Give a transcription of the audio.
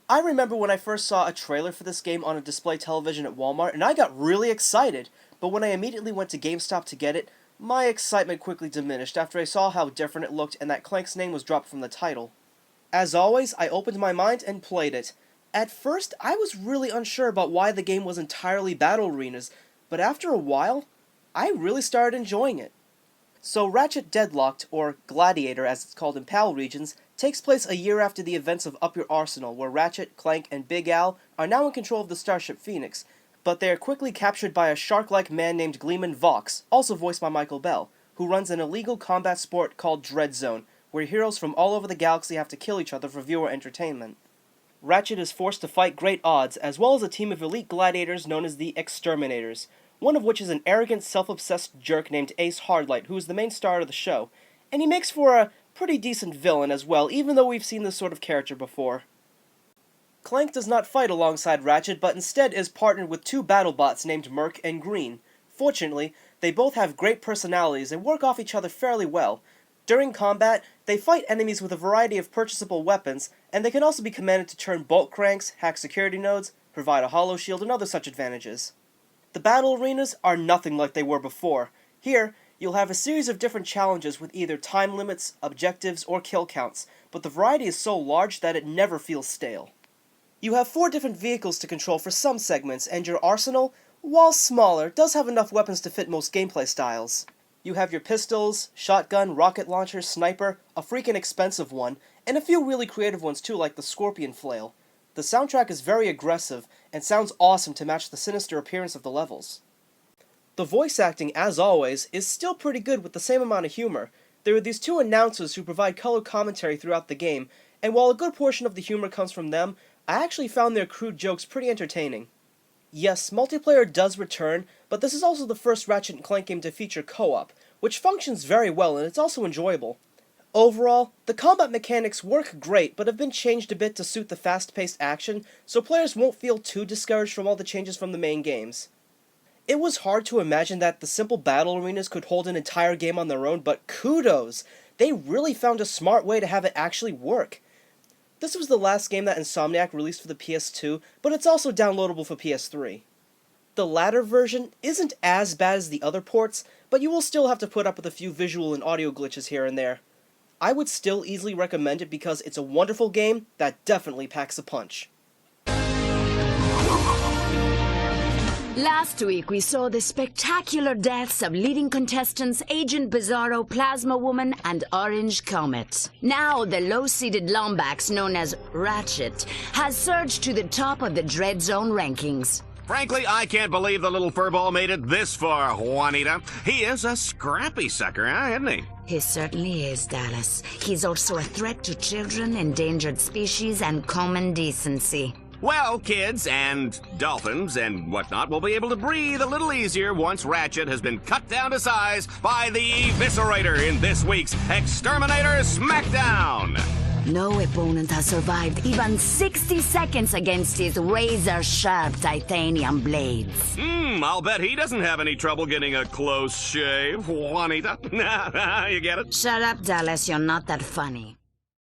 I remember when I first saw a trailer for this game on a display television at Walmart, and I got really excited, but when I immediately went to GameStop to get it, my excitement quickly diminished after I saw how different it looked and that Clank's name was dropped from the title. As always, I opened my mind and played it. At first, I was really unsure about why the game was entirely battle arenas, but after a while, I really started enjoying it. So Ratchet Deadlocked, or Gladiator as it's called in PAL regions, takes place a year after the events of Up Your Arsenal, where Ratchet, Clank, and Big Al are now in control of the Starship Phoenix, but they are quickly captured by a shark-like man named Gleeman Vox, also voiced by Michael Bell, who runs an illegal combat sport called Dread Zone, where heroes from all over the galaxy have to kill each other for viewer entertainment. Ratchet is forced to fight great odds, as well as a team of elite gladiators known as the Exterminators, one of which is an arrogant, self-obsessed jerk named Ace Hardlight, who is the main star of the show, and he makes for a pretty decent villain as well, even though we've seen this sort of character before. Clank does not fight alongside Ratchet, but instead is partnered with two BattleBots named Merc and Green. Fortunately, they both have great personalities and work off each other fairly well. During combat, they fight enemies with a variety of purchasable weapons, and they can also be commanded to turn bolt cranks, hack security nodes, provide a holo shield, and other such advantages. The battle arenas are nothing like they were before. Here, you'll have a series of different challenges with either time limits, objectives, or kill counts, but the variety is so large that it never feels stale. You have 4 different vehicles to control for some segments, and your arsenal, while smaller, does have enough weapons to fit most gameplay styles. You have your pistols, shotgun, rocket launcher, sniper, a freaking expensive one, and a few really creative ones too, like the scorpion flail. The soundtrack is very aggressive, and sounds awesome to match the sinister appearance of the levels. The voice acting, as always, is still pretty good with the same amount of humor. There are these 2 announcers who provide color commentary throughout the game, and while a good portion of the humor comes from them, I actually found their crude jokes pretty entertaining. Yes, multiplayer does return, but this is also the first Ratchet & Clank game to feature co-op, which functions very well and it's also enjoyable. Overall, the combat mechanics work great, but have been changed a bit to suit the fast-paced action, so players won't feel too discouraged from all the changes from the main games. It was hard to imagine that the simple battle arenas could hold an entire game on their own, but kudos! They really found a smart way to have it actually work. This was the last game that Insomniac released for the PS2, but it's also downloadable for PS3. The latter version isn't as bad as the other ports, but you will still have to put up with a few visual and audio glitches here and there. I would still easily recommend it because it's a wonderful game that definitely packs a punch. Last week, we saw the spectacular deaths of leading contestants Agent Bizarro, Plasma Woman, and Orange Comet. Now, the low-seeded Lombax, known as Ratchet, has surged to the top of the Dread Zone rankings. Frankly, I can't believe the little furball made it this far, Juanita. He is a scrappy sucker, isn't he? He certainly is, Dallas. He's also a threat to children, endangered species, and common decency. Well, kids and dolphins and whatnot will be able to breathe a little easier once Ratchet has been cut down to size by the Eviscerator in this week's Exterminator Smackdown. No opponent has survived even 60 seconds against his razor-sharp titanium blades. I'll bet he doesn't have any trouble getting a close shave, Juanita. You get it? Shut up, Dallas. You're not that funny.